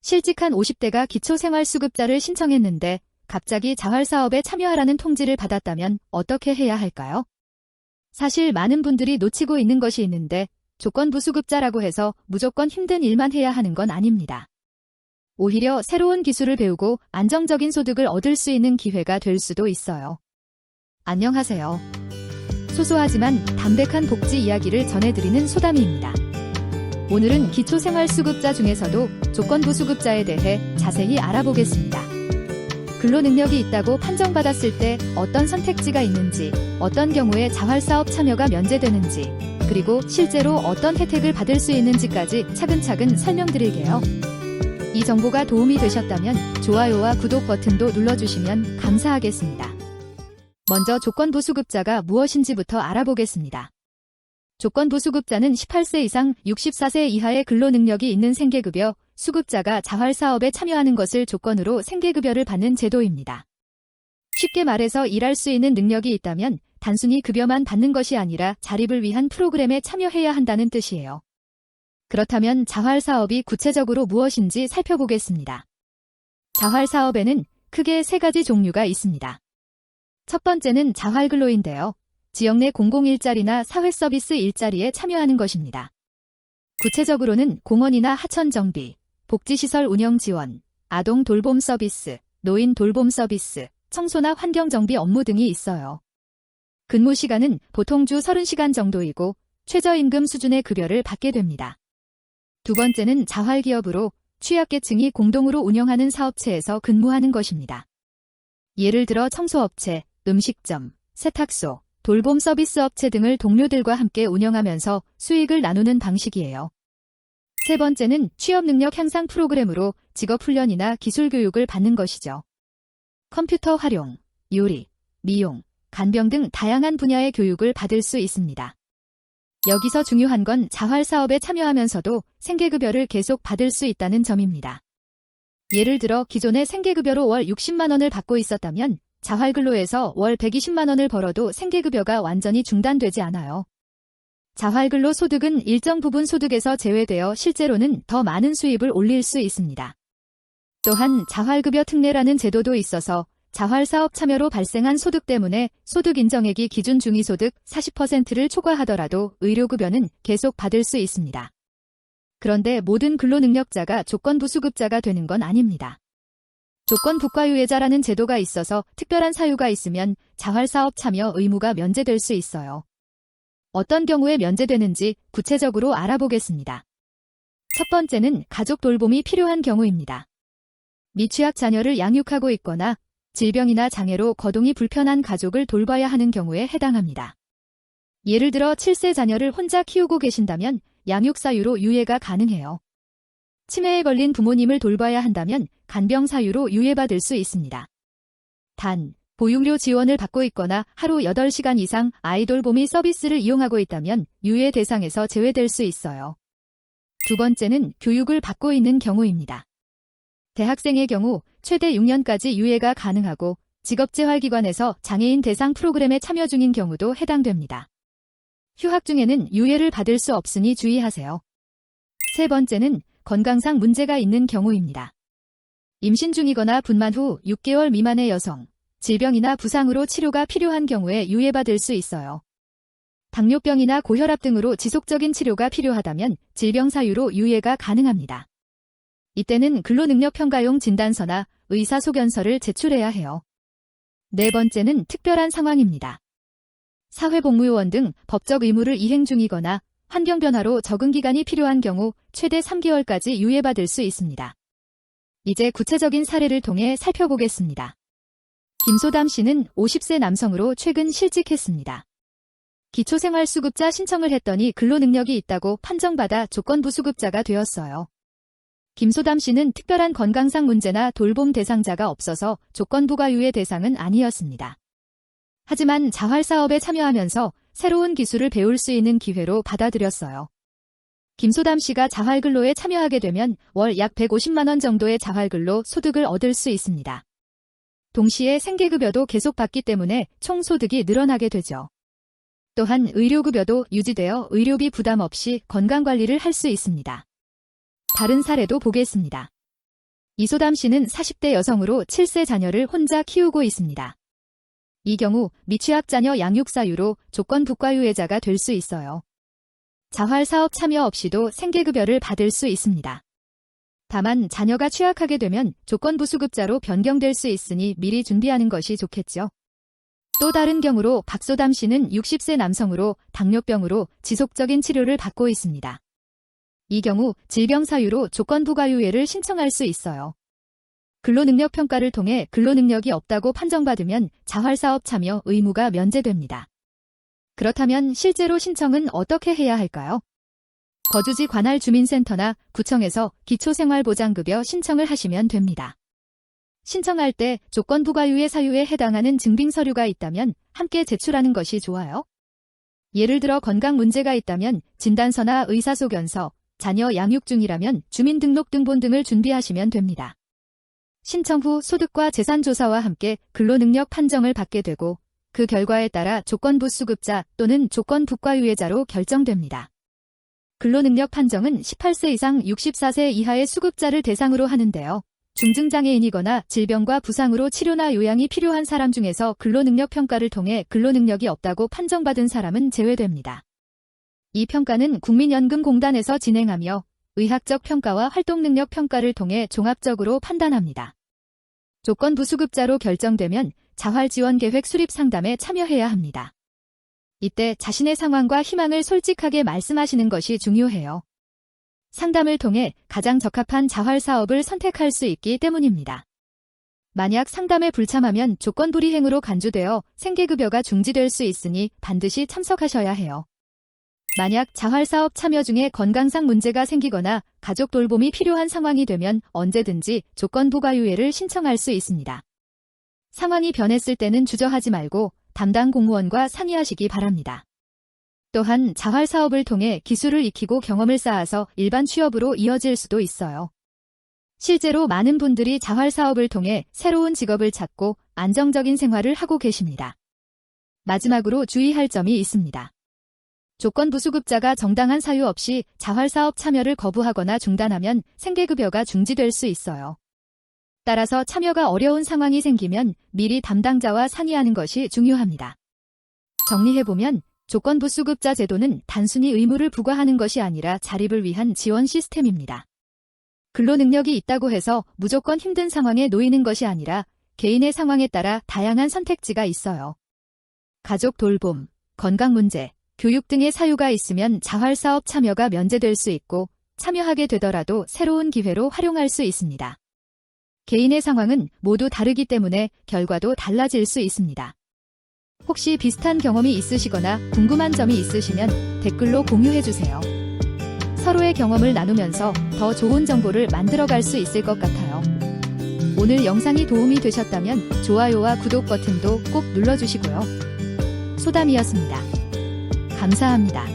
실직한 50대가 기초생활수급자를 신청했는데 갑자기 자활사업에 참여하라는 통지를 받았다면 어떻게 해야 할까요? 사실 많은 분들이 놓치고 있는 것이 있는데 조건부수급자라고 해서 무조건 힘든 일만 해야 하는 건 아닙니다. 오히려 새로운 기술을 배우고 안정적인 소득을 얻을 수 있는 기회가 될 수도 있어요. 안녕하세요. 소소하지만 담백한 복지 이야기를 전해드리는 소담이입니다. 오늘은 기초생활수급자 중에서도 조건부수급자에 대해 자세히 알아보겠습니다. 근로능력이 있다고 판정받았을 때 어떤 선택지가 있는지, 어떤 경우에 자활사업 참여가 면제되는지, 그리고 실제로 어떤 혜택을 받을 수 있는지까지 차근차근 설명드릴게요. 이 정보가 도움이 되셨다면 좋아요와 구독 버튼도 눌러주시면 감사하겠습니다. 먼저 조건부수급자가 무엇인지부터 알아보겠습니다. 조건부수급자는 18세 이상 64세 이하의 근로능력이 있는 생계급여, 수급자가 자활사업에 참여하는 것을 조건으로 생계급여를 받는 제도입니다. 쉽게 말해서 일할 수 있는 능력이 있다면 단순히 급여만 받는 것이 아니라 자립을 위한 프로그램에 참여해야 한다는 뜻이에요. 그렇다면 자활사업이 구체적으로 무엇인지 살펴보겠습니다. 자활사업에는 크게 세 가지 종류가 있습니다. 첫 번째는 자활근로인데요. 지역 내 공공일자리나 사회서비스 일자리에 참여하는 것입니다. 구체적으로는 공원이나 하천 정비, 복지시설 운영 지원, 아동 돌봄 서비스, 노인 돌봄 서비스, 청소나 환경 정비 업무 등이 있어요. 근무 시간은 보통 주 30시간 정도이고 최저임금 수준의 급여를 받게 됩니다. 두 번째는 자활기업으로 취약계층이 공동으로 운영하는 사업체에서 근무하는 것입니다. 예를 들어 청소업체, 음식점, 세탁소, 돌봄 서비스 업체 등을 동료들과 함께 운영하면서 수익을 나누는 방식이에요. 세 번째는 취업능력 향상 프로그램으로 직업훈련이나 기술교육을 받는 것이죠. 컴퓨터 활용, 요리, 미용, 간병 등 다양한 분야의 교육을 받을 수 있습니다. 여기서 중요한 건 자활사업에 참여하면서도 생계급여를 계속 받을 수 있다는 점입니다. 예를 들어 기존에 생계급여로 월 60만 원을 받고 있었다면 자활근로에서 월 120만 원을 벌어도 생계급여가 완전히 중단되지 않아요. 자활근로 소득은 일정 부분 소득에서 제외되어 실제로는 더 많은 수입을 올릴 수 있습니다. 또한 자활급여 특례라는 제도도 있어서 자활사업 참여로 발생한 소득 때문에 소득 인정액이 기준 중위소득 40%를 초과하더라도 의료급여는 계속 받을 수 있습니다. 그런데 모든 근로능력자가 조건부수급자가 되는 건 아닙니다. 조건부과유예자라는 제도가 있어서 특별한 사유가 있으면 자활사업 참여 의무가 면제될 수 있어요. 어떤 경우에 면제되는지 구체적으로 알아보겠습니다. 첫 번째는 가족 돌봄이 필요한 경우입니다. 미취학 자녀를 양육하고 있거나 질병이나 장애로 거동이 불편한 가족을 돌봐야 하는 경우에 해당합니다. 예를 들어 7세 자녀를 혼자 키우고 계신다면 양육 사유로 유예가 가능해요. 치매에 걸린 부모님을 돌봐야 한다면 간병 사유로 유예받을 수 있습니다. 단, 보육료 지원을 받고 있거나 하루 8시간 이상 아이돌보미 서비스를 이용하고 있다면 유예 대상에서 제외될 수 있어요. 두 번째는 교육을 받고 있는 경우입니다. 대학생의 경우 최대 6년까지 유예가 가능하고 직업재활기관에서 장애인 대상 프로그램에 참여 중인 경우도 해당됩니다. 휴학 중에는 유예를 받을 수 없으니 주의하세요. 세 번째는 건강상 문제가 있는 경우입니다. 임신 중이거나 분만 후 6개월 미만의 여성, 질병이나 부상으로 치료가 필요한 경우에 유예받을 수 있어요. 당뇨병이나 고혈압 등으로 지속적인 치료가 필요하다면 질병 사유로 유예가 가능합니다. 이때는 근로능력평가용 진단서나 의사소견서를 제출해야 해요. 네 번째는 특별한 상황입니다. 사회복무요원 등 법적 의무를 이행 중이거나 환경 변화로 적응 기간이 필요한 경우 최대 3개월까지 유예받을 수 있습니다. 이제 구체적인 사례를 통해 살펴보겠습니다. 김소담 씨는 50세 남성으로 최근 실직했습니다. 기초생활수급자 신청을 했더니 근로능력이 있다고 판정받아 조건부수급자가 되었어요. 김소담 씨는 특별한 건강상 문제나 돌봄 대상자가 없어서 조건부과유예 대상은 아니었습니다. 하지만 자활사업에 참여하면서 새로운 기술을 배울 수 있는 기회로 받아들였어요. 김소담 씨가 자활근로에 참여하게 되면 월 약 150만 원 정도의 자활근로 소득을 얻을 수 있습니다. 동시에 생계급여도 계속 받기 때문에 총 소득이 늘어나게 되죠. 또한 의료급여도 유지되어 의료비 부담 없이 건강관리를 할 수 있습니다. 다른 사례도 보겠습니다. 이소담 씨는 40대 여성으로 7세 자녀를 혼자 키우고 있습니다. 이 경우 미취학 자녀 양육 사유로 조건 부과유예자가 될 수 있어요. 자활 사업 참여 없이도 생계급여를 받을 수 있습니다. 다만 자녀가 취약하게 되면 조건부 수급자로 변경될 수 있으니 미리 준비하는 것이 좋겠죠. 또 다른 경우로 박소담 씨는 60세 남성으로 당뇨병으로 지속적인 치료를 받고 있습니다. 이 경우 질병 사유로 조건부과유예를 신청할 수 있어요. 근로능력평가를 통해 근로능력이 없다고 판정받으면 자활사업 참여 의무가 면제됩니다. 그렇다면 실제로 신청은 어떻게 해야 할까요? 거주지 관할 주민센터나 구청에서 기초생활보장급여 신청을 하시면 됩니다. 신청할 때 조건부과유예 사유에 해당하는 증빙 서류가 있다면 함께 제출하는 것이 좋아요. 예를 들어 건강 문제가 있다면 진단서나 의사소견서, 자녀 양육 중이라면 주민등록등본 등을 준비하시면 됩니다. 신청 후 소득과 재산조사와 함께 근로능력 판정을 받게 되고 그 결과에 따라 조건부 수급자 또는 조건부과유예자로 결정됩니다. 근로능력 판정은 18세 이상 64세 이하의 수급자를 대상으로 하는데요. 중증장애인이거나 질병과 부상으로 치료나 요양이 필요한 사람 중에서 근로능력 평가를 통해 근로능력이 없다고 판정받은 사람은 제외됩니다. 이 평가는 국민연금공단에서 진행하며 의학적 평가와 활동능력 평가를 통해 종합적으로 판단합니다. 조건부 수급자로 결정되면 자활지원계획 수립 상담에 참여해야 합니다. 이때 자신의 상황과 희망을 솔직하게 말씀하시는 것이 중요해요. 상담을 통해 가장 적합한 자활 사업을 선택할 수 있기 때문입니다. 만약 상담에 불참하면 조건불이행으로 간주되어 생계급여가 중지될 수 있으니 반드시 참석하셔야 해요. 만약 자활사업 참여 중에 건강상 문제가 생기거나 가족 돌봄이 필요한 상황이 되면 언제든지 조건부과유예를 신청할 수 있습니다. 상황이 변했을 때는 주저하지 말고 담당 공무원과 상의하시기 바랍니다. 또한 자활사업을 통해 기술을 익히고 경험을 쌓아서 일반 취업으로 이어질 수도 있어요. 실제로 많은 분들이 자활사업을 통해 새로운 직업을 찾고 안정적인 생활을 하고 계십니다. 마지막으로 주의할 점이 있습니다. 조건부 수급자가 정당한 사유 없이 자활사업 참여를 거부하거나 중단하면 생계급여가 중지될 수 있어요. 따라서 참여가 어려운 상황이 생기면 미리 담당자와 상의하는 것이 중요합니다. 정리해보면 조건부 수급자 제도는 단순히 의무를 부과하는 것이 아니라 자립을 위한 지원 시스템입니다. 근로능력이 있다고 해서 무조건 힘든 상황에 놓이는 것이 아니라 개인의 상황에 따라 다양한 선택지가 있어요. 가족 돌봄, 건강 문제, 교육 등의 사유가 있으면 자활사업 참여가 면제될 수 있고 참여하게 되더라도 새로운 기회로 활용할 수 있습니다. 개인의 상황은 모두 다르기 때문에 결과도 달라질 수 있습니다. 혹시 비슷한 경험이 있으시거나 궁금한 점이 있으시면 댓글로 공유해주세요. 서로의 경험을 나누면서 더 좋은 정보를 만들어갈 수 있을 것 같아요. 오늘 영상이 도움이 되셨다면 좋아요와 구독 버튼도 꼭 눌러주시고요. 소담이었습니다. 감사합니다.